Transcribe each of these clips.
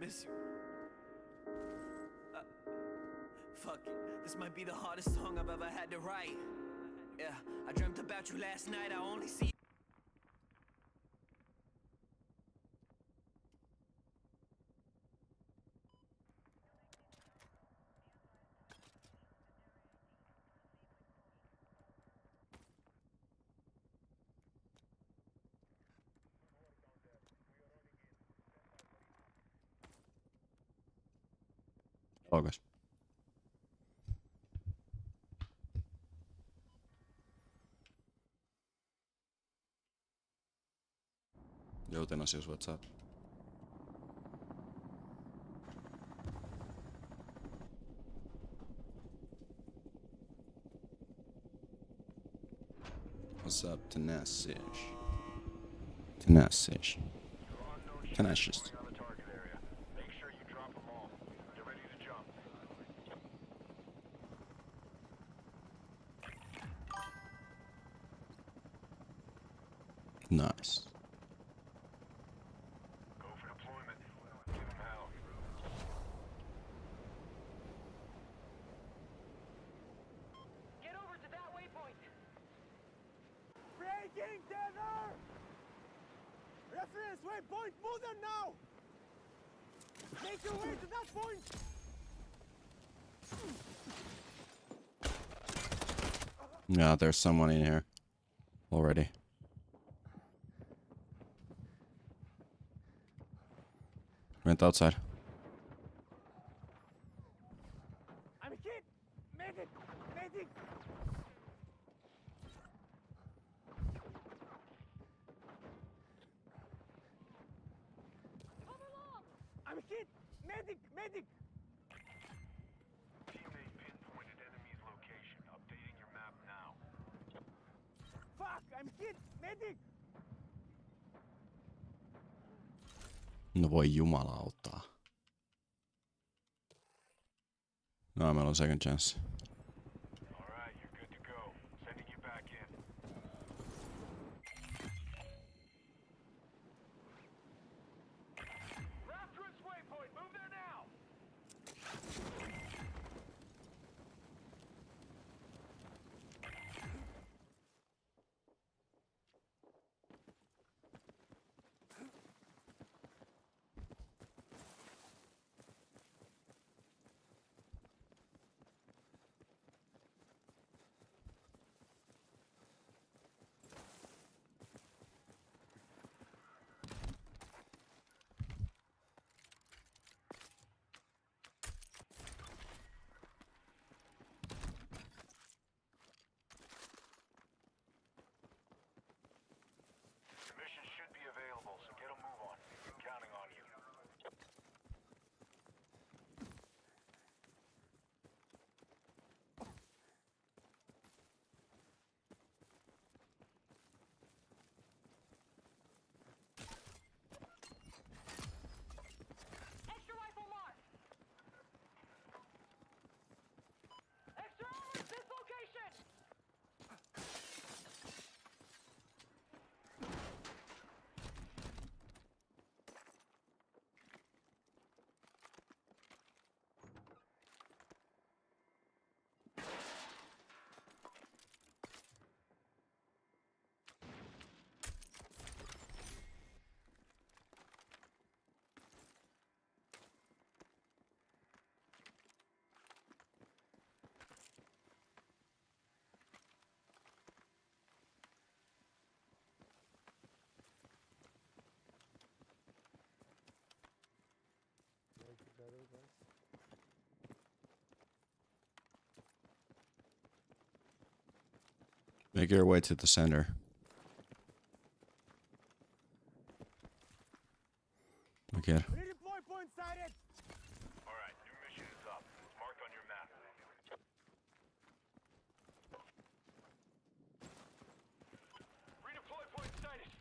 miss you. Fuck it, this might be the hardest song I've ever had to write. Yeah, I dreamt about you last night, I only see. Lokas. Euthanasis, what's up? What's up, Tenacious? Tenacious. Tenacious. Nice. Go for deployment. Give him hell. Get over to that waypoint. Breaking tether! Reference waypoint, move them now! Make your way to that point! Yeah, there's someone in here already. Went outside. I'm hit! Medic! Medic! Come along. I'm hit! Medic! Medic! Teammate pinpointed enemy's location. Updating your map now. Fuck! I'm hit! Medic! No voi jumalauta. No, meillä on second chance. Alright, you're good to go. Sending you back in. Raptor's waypoint. Move there now. Your mission should be available, so get a move on. I'm counting on you. Extra rifle mark. Extra armor. This location. Make your way to the center. Okay. Redeploy point sighted! Alright, new mission is up. It's marked on your map. Redeploy point sighted.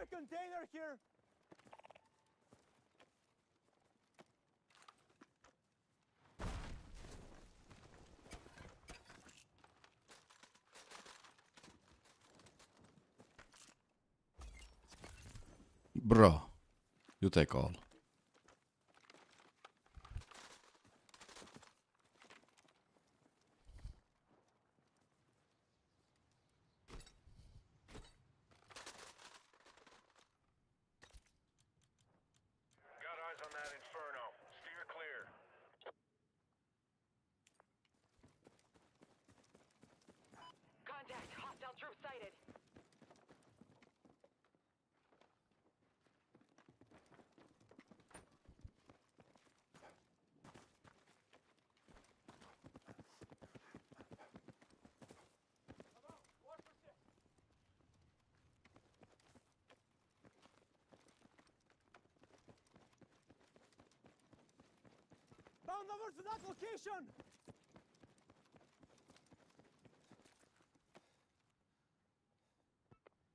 a container here. Bro, you take all. Got eyes on that inferno. Steer clear. Contact. Hostile troop sighted. Bound over to that location.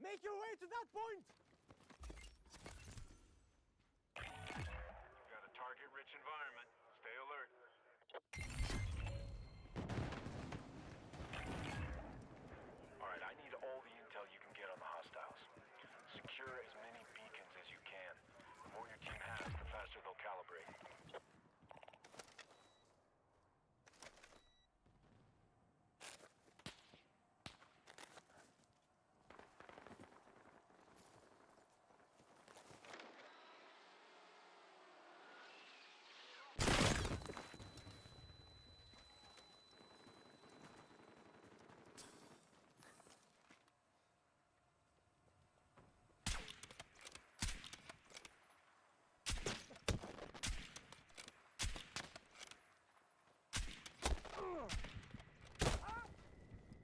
Make your way to that point. Got a target-rich environment. Stay alert. Alright, I need all the intel you can get on the hostiles. Secure as many beacons as you can. The more your team has, the faster they'll calibrate.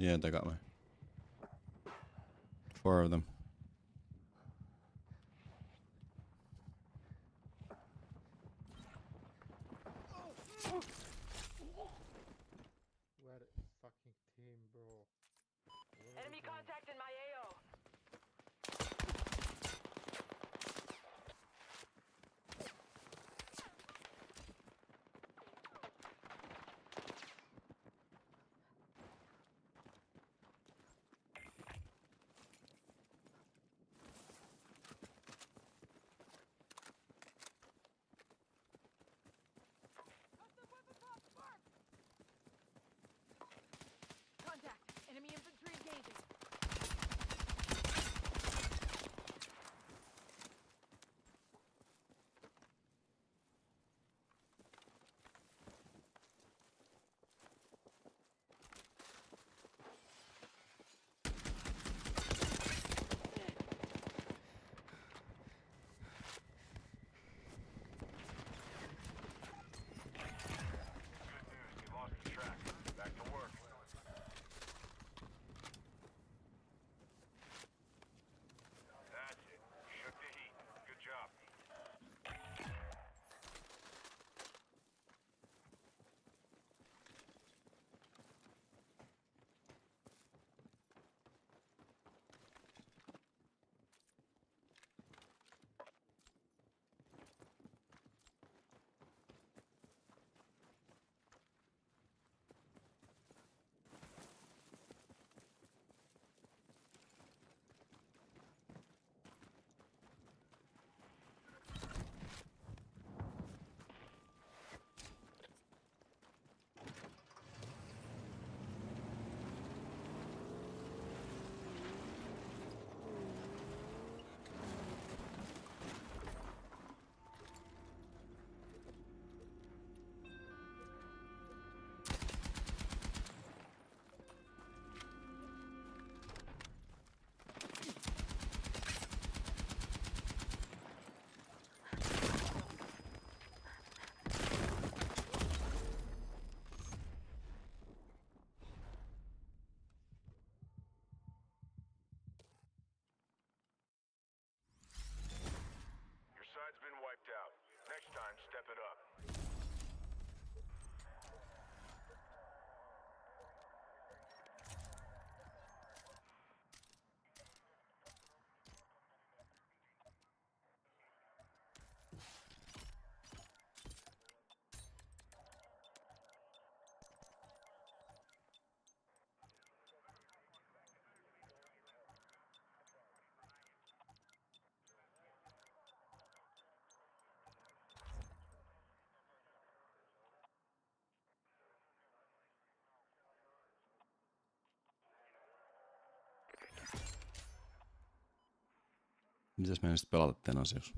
Yeah, they got me. 4 of them. Where fucking team, bro? Where are Enemy they going? contact in my AO. Contact. Enemy infantry engaging. Mitäs meidän sitten pelata tämän asioissa?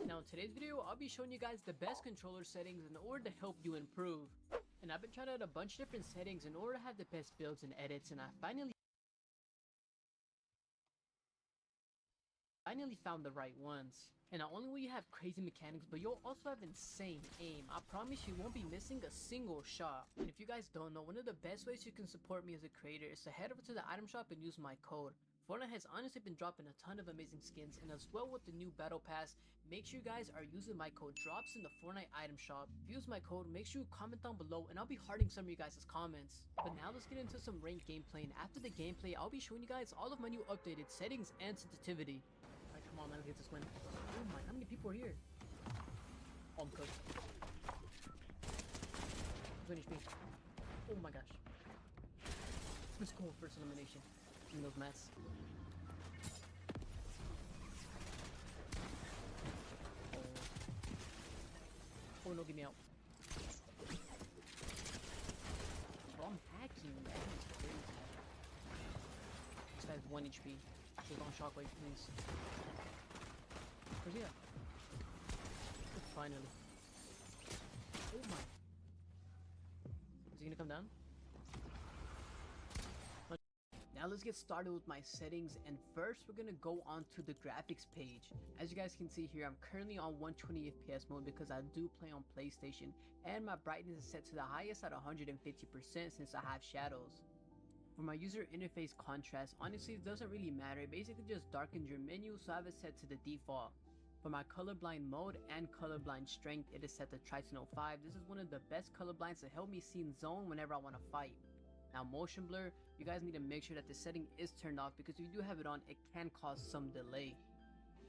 Now in today's video, I'll be showing you guys the best controller settings in order to help you improve. And I've been trying out a bunch of different settings in order to have the best builds and edits, and I finally found the right ones. And not only will you have crazy mechanics, but you'll also have insane aim. I promise you won't be missing a single shot. And if you guys don't know, one of the best ways you can support me as a creator is to head over to the item shop and use my code. Fortnite has honestly been dropping a ton of amazing skins, and as well with the new battle pass, make sure you guys are using my code drops in the Fortnite item shop. If you use my code, make sure you comment down below and I'll be hearting some of you guys' comments. But now let's get into some ranked gameplay, and after the gameplay, I'll be showing you guys all of my new updated settings and sensitivity. Alright, come on man, let's get this win. Oh my, how many people are here? Oh, I'm cooked. 20 HP. Oh my gosh. Let's go first elimination. In those mats. Oh no, get me out. Bro, I'm hacking. That is crazy. This guy's 1 HP. Hold on, shockwave, please. Where's he at? Oh, finally. Oh my. he gonna come down? Now let's get started with my settings, and first we're gonna go on to the graphics page. As you guys can see here, I'm currently on 120 FPS mode because I do play on PlayStation, and my brightness is set to the highest at 150% since I have shadows. For my user interface contrast, honestly it doesn't really matter, it basically just darkens your menu, so I have it set to the default. For my colorblind mode and colorblind strength, it is set to Triton 05. This is one of the best colorblinds to help me see in zone whenever I want to fight. Now motion blur, you guys need to make sure that the setting is turned off because if you do have it on, it can cause some delay.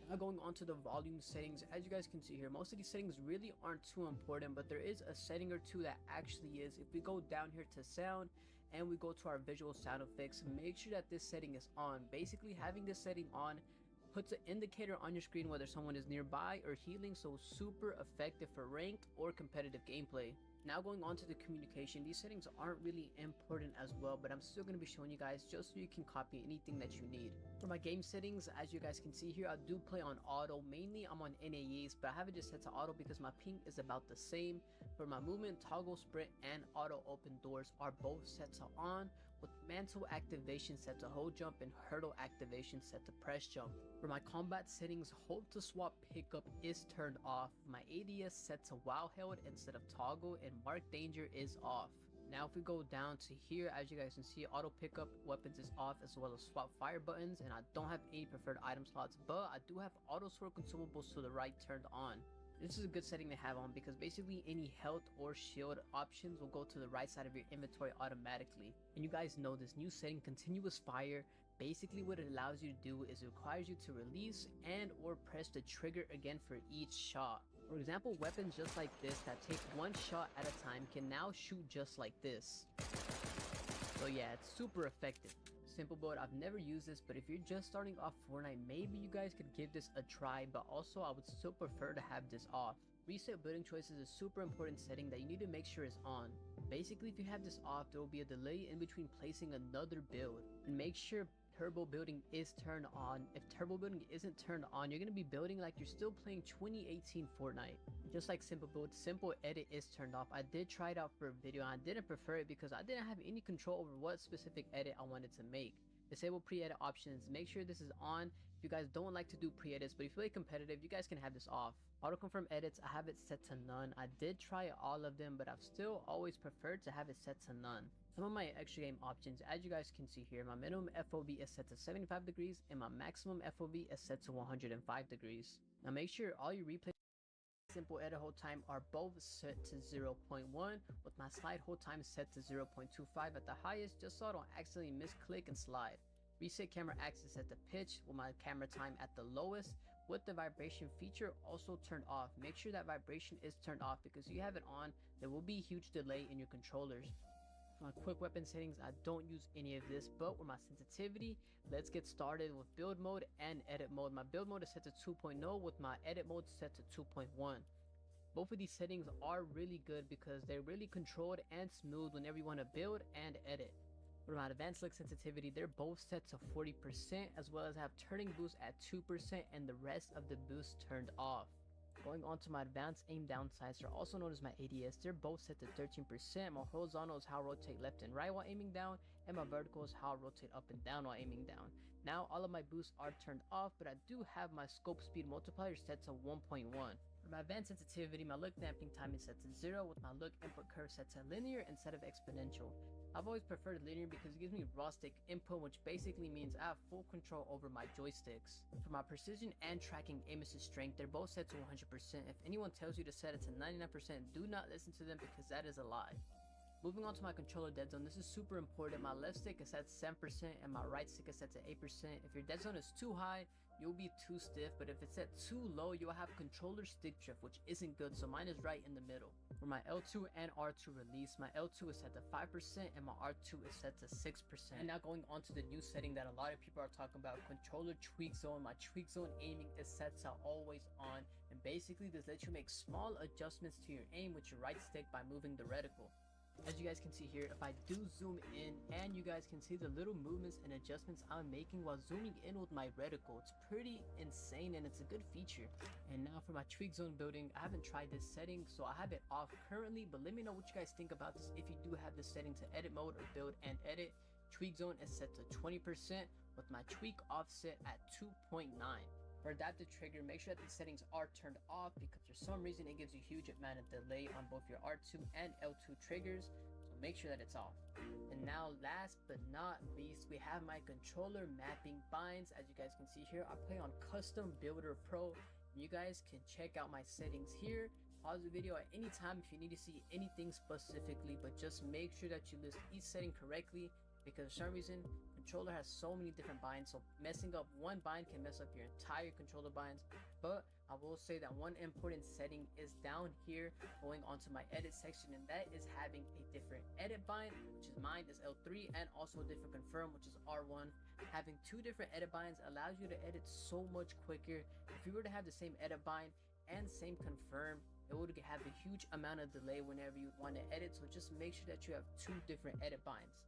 Now going on to the volume settings, as you guys can see here, most of these settings really aren't too important, but there is a setting or two that actually is. If we go down here to sound and we go to our visual sound effects, make sure that this setting is on. Basically having this setting on puts an indicator on your screen whether someone is nearby or healing, so super effective for ranked or competitive gameplay. Now going on to the communication, these settings aren't really important as well, but I'm still going to be showing you guys just so you can copy anything that you need. For my game settings, as you guys can see here, I do play on auto. Mainly I'm on NAEs, but I have it just set to auto because my ping is about the same. For my movement, toggle sprint and auto open doors are both set to on, with mantle activation set to hold jump and hurdle activation set to press jump. For my combat settings, hold to swap pickup is turned off. My ADS set to while held instead of toggle, and mark danger is off. Now if we go down to here, as you guys can see, auto pickup weapons is off, as well as swap fire buttons, and I don't have any preferred item slots, but I do have auto sword consumables to the right turned on. This is a good setting to have on because basically any health or shield options will go to the right side of your inventory automatically. And you guys know this new setting, continuous fire, basically what it allows you to do is it requires you to release and or press the trigger again for each shot. For example, weapons just like this that take one shot at a time can now shoot just like this. So yeah, it's super effective. Simple build, I've never used this, but if you're just starting off Fortnite, maybe you guys could give this a try, but also I would still prefer to have this off. Reset building choices is a super important setting that you need to make sure is on. Basically, if you have this off, there will be a delay in between placing another build. And make sure turbo building is turned on. If turbo building isn't turned on, you're going to be building like you're still playing 2018 Fortnite. Just like simple build, simple edit is turned off. I did try it out for a video and I didn't prefer it because I didn't have any control over what specific edit I wanted to make. Disable pre-edit options, make sure this is on if you guys don't like to do pre-edits, but if you play competitive, you guys can have this off. Auto confirm edits, I have it set to none. I did try all of them, but I've still always preferred to have it set to none. Some of my extra game options, as you guys can see here, my minimum FOV is set to 75 degrees and my maximum FOV is set to 105 degrees. Now make sure all your replay simple edit hold time are both set to 0.1, with my slide hold time set to 0.25 at the highest, just so I don't accidentally misclick and slide. Reset camera axis set to pitch, with my camera time at the lowest, with the vibration feature also turned off. Make sure that vibration is turned off because if you have it on, there will be a huge delay in your controllers. My quick weapon settings, I don't use any of this, but with my sensitivity, let's get started with build mode and edit mode. My build mode is set to 2.0 with my edit mode set to 2.1. Both of these settings are really good because they're really controlled and smooth whenever you want to build and edit. For my advanced look sensitivity, they're both set to 40%, as well as have turning boost at 2% and the rest of the boost turned off. Going on to my advanced aim down sights, are also known as my ADS, they're both set to 13%. My horizontal is how I rotate left and right while aiming down, and my vertical is how I rotate up and down while aiming down. Now all of my boosts are turned off, but I do have my scope speed multiplier set to 1.1. For my advanced sensitivity, my look damping time is set to 0, with my look input curve set to linear instead of exponential. I've always preferred linear because it gives me raw stick input, which basically means I have full control over my joysticks. For my precision and tracking aim assist strength, they're both set to 100%. If anyone tells you to set it to 99%, do not listen to them because that is a lie. Moving on to my controller dead zone, this is super important. My left stick is set to 7% and my right stick is set to 8%. If your dead zone is too high, you'll be too stiff, but if it's set too low, you'll have controller stick drift, which isn't good, so mine is right in the middle. For my L2 and R2 release, my L2 is set to 5% and my R2 is set to 6%. And now going on to the new setting that a lot of people are talking about, controller tweak zone. My tweak zone aiming is set to always on, and basically this lets you make small adjustments to your aim with your right stick by moving the reticle. As you guys can see here, if I do zoom in and you guys can see the little movements and adjustments I'm making while zooming in with my reticle, it's pretty insane and it's a good feature. And now for my tweak zone building, I haven't tried this setting, so I have it off currently, but let me know what you guys think about this if you do have this setting to edit mode or build and edit. Tweak zone is set to 20% with my tweak offset at 2.9. For adaptive trigger, make sure that these settings are turned off because for some reason it gives you a huge amount of delay on both your R2 and L2 triggers, so make sure that it's off. And now last but not least, we have my controller mapping binds. As you guys can see here, I play on Custom Builder Pro. You guys can check out my settings here. Pause the video at any time if you need to see anything specifically, but just make sure that you list each setting correctly because for some reason controller has so many different binds, so messing up one bind can mess up your entire controller binds. But I will say that one important setting is down here going onto my edit section, and that is having a different edit bind, which is mine is L3, and also a different confirm, which is R1. Having two different edit binds allows you to edit so much quicker. If you were to have the same edit bind and same confirm, it would have a huge amount of delay whenever you want to edit, so just make sure that you have two different edit binds.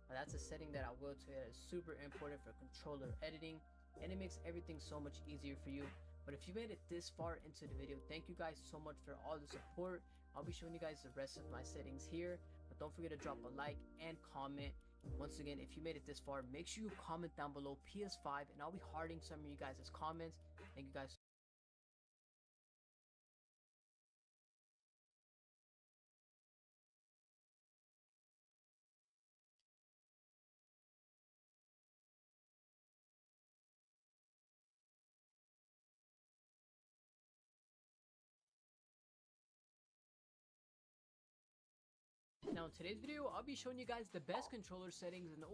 Now that's a setting that I will tell you that is super important for controller editing, and it makes everything so much easier for you. But if you made it this far into the video, thank you guys so much for all the support. I'll be showing you guys the rest of my settings here, but don't forget to drop a like and comment. Once again, if you made it this far, make sure you comment down below PS5, and I'll be hearting some of you guys' comments. Thank you guys. Now in today's video, I'll be showing you guys the best controller settings in the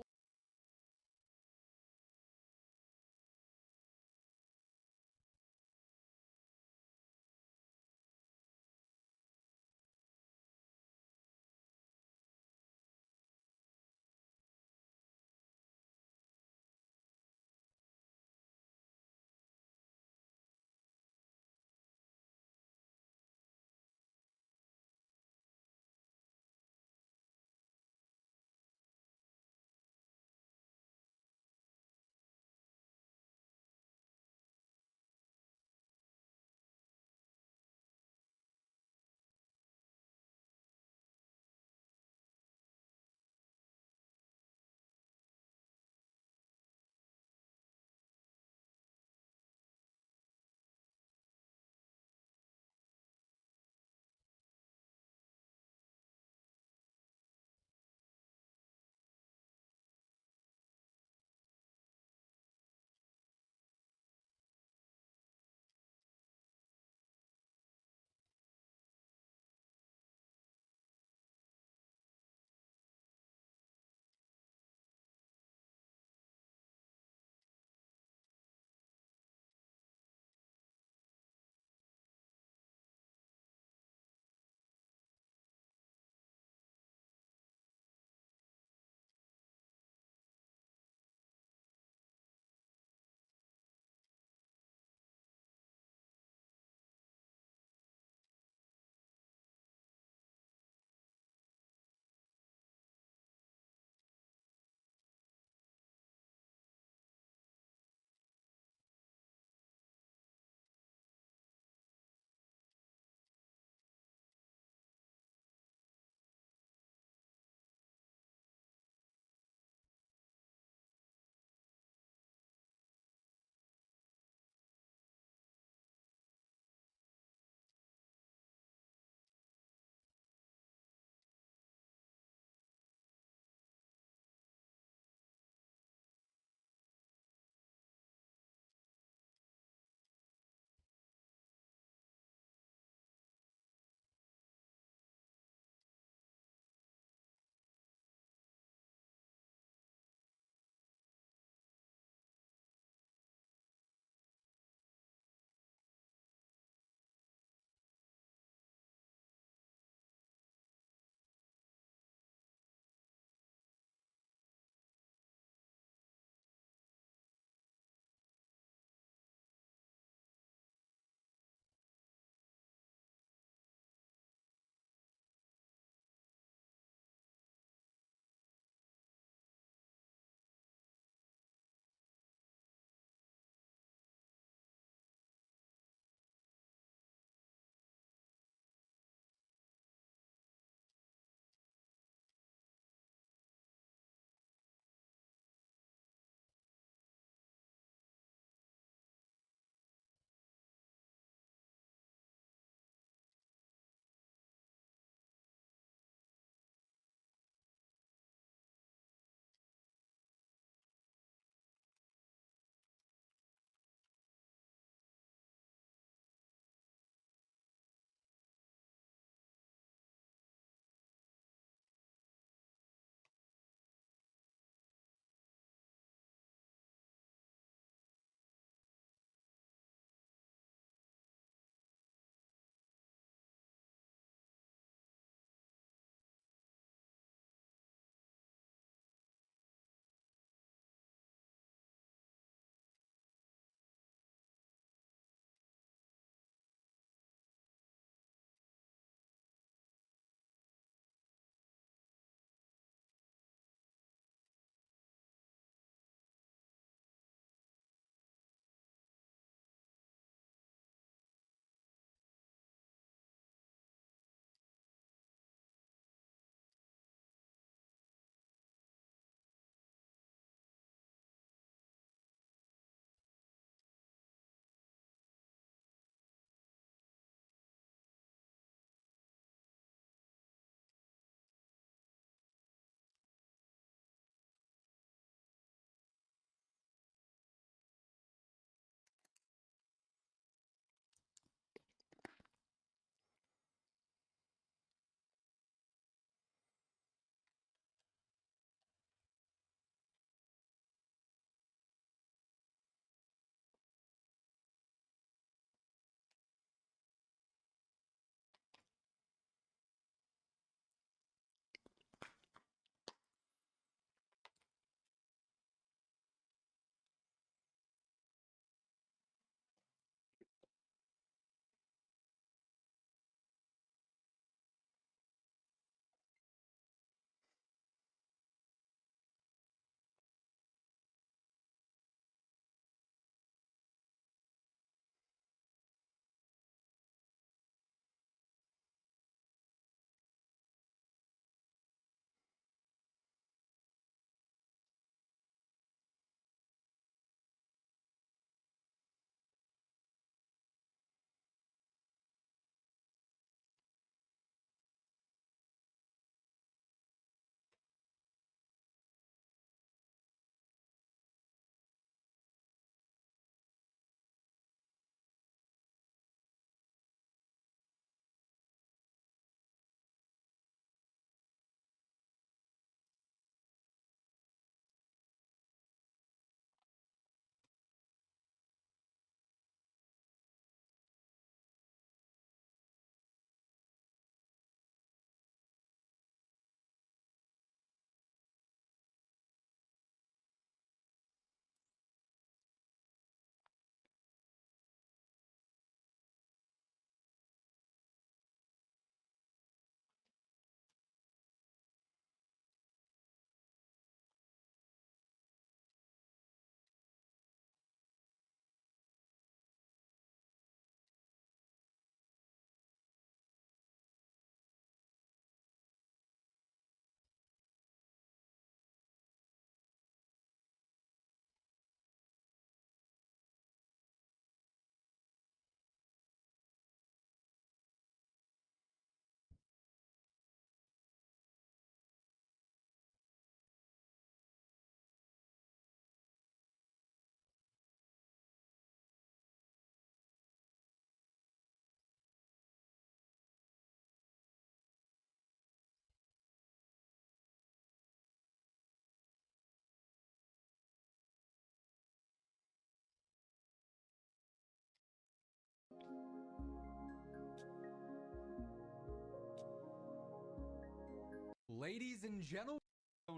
Ladies and gentlemen,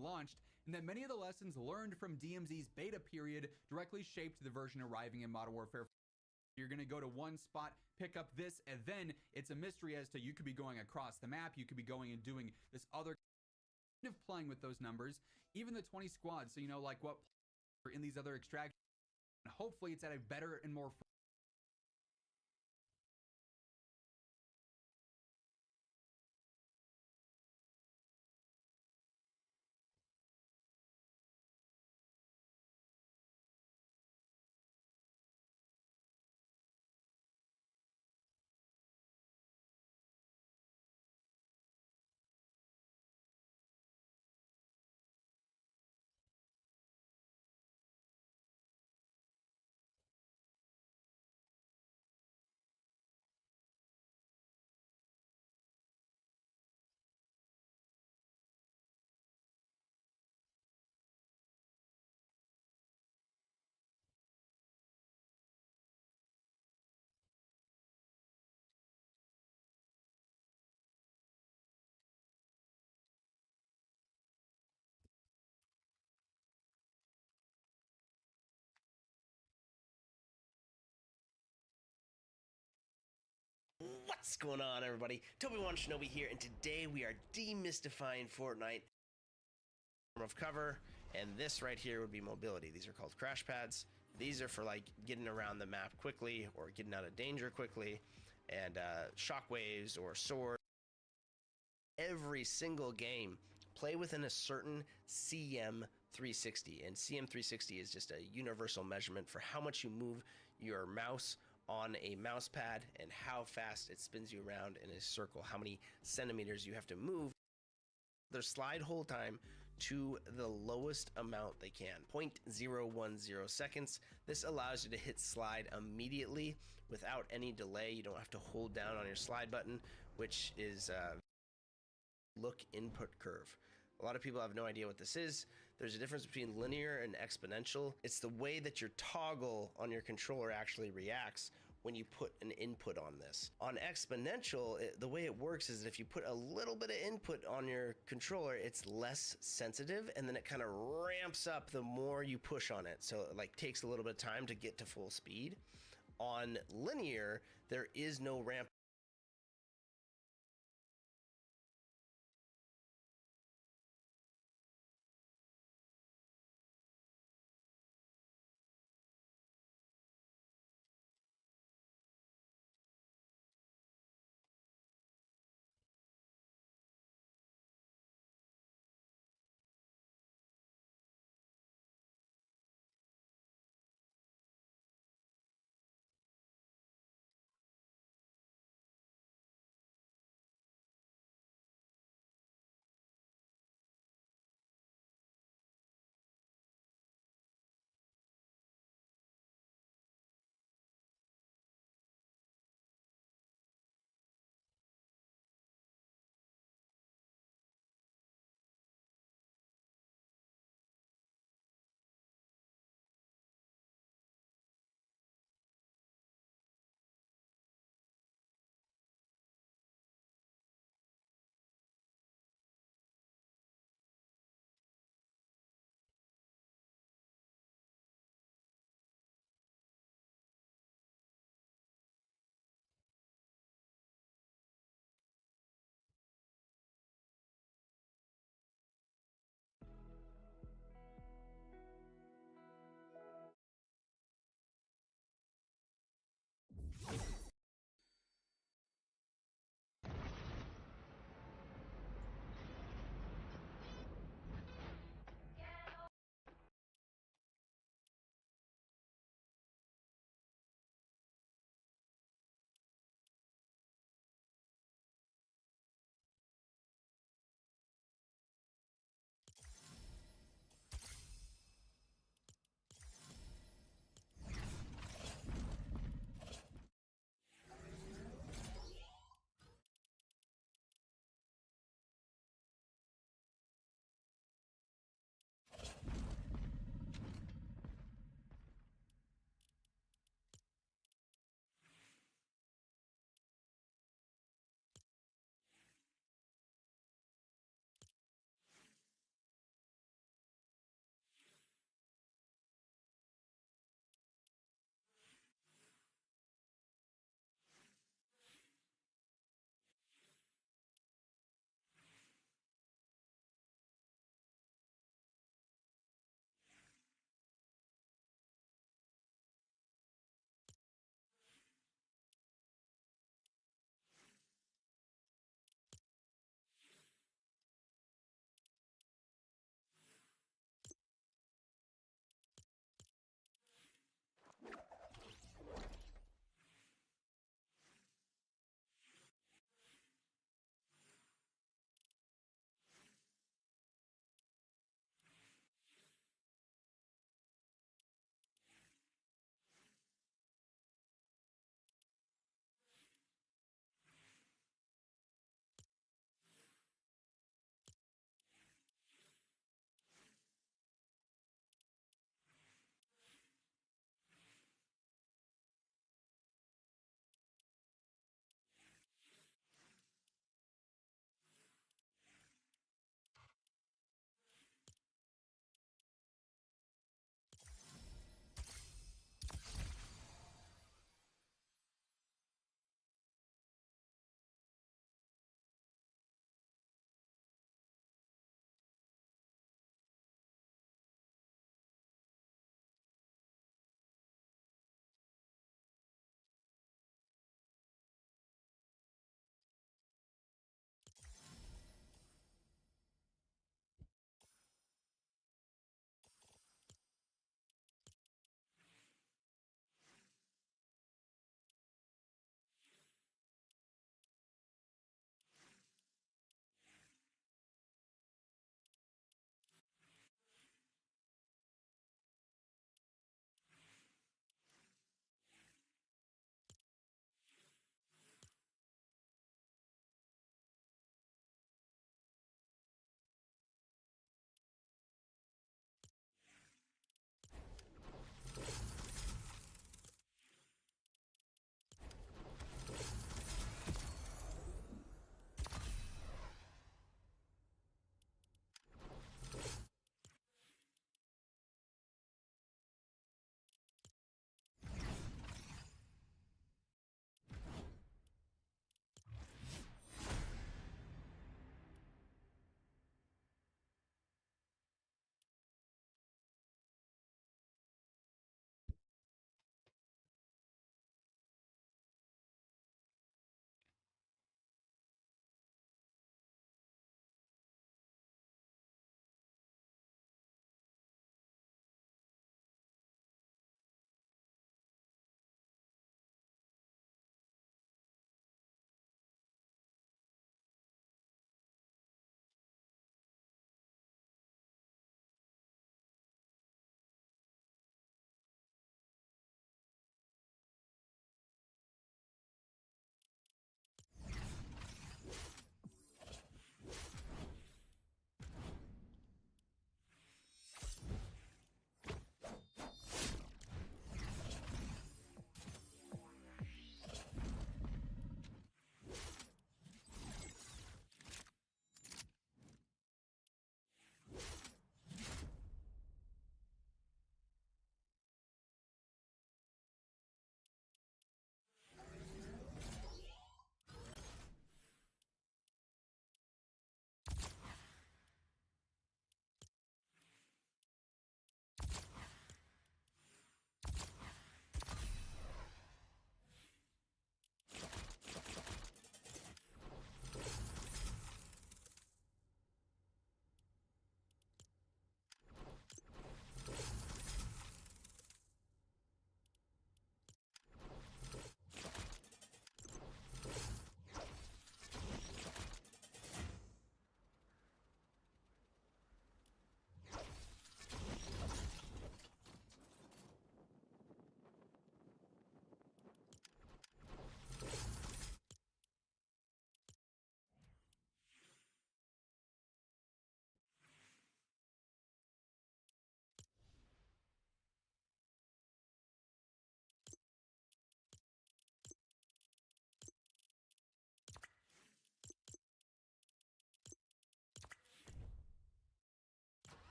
launched, and that many of the lessons learned from DMZ's beta period directly shaped the version arriving in Modern Warfare. You're going to go to one spot, pick up this, and then it's a mystery as to you could be going across the map, you could be going and doing this other kind of playing with those numbers, even the 20 squads, so you know, like what in these other extractions. Hopefully it's at a better and more What's going on, everybody? Toby1 Shinobi here, and today we are demystifying Fortnite of cover, and this right here would be mobility. These are called crash pads. These are for like getting around the map quickly or getting out of danger quickly, and shockwaves or sword. Every single game, play within a certain CM360, and CM360 is just a universal measurement for how much you move your mouse on a mouse pad and how fast it spins you around in a circle, how many centimeters you have to move their slide hold time to the lowest amount they can, 0.010 seconds. This allows you to hit slide immediately without any delay. You don't have to hold down on your slide button, which is look input curve. A lot of people have no idea what this is. There's a difference between linear and exponential. It's the way that your toggle on your controller actually reacts when you put an input on this. On exponential, the way it works is that if you put a little bit of input on your controller, it's less sensitive, and then it kind of ramps up the more you push on it. So it like takes a little bit of time to get to full speed. On linear, there is no ramp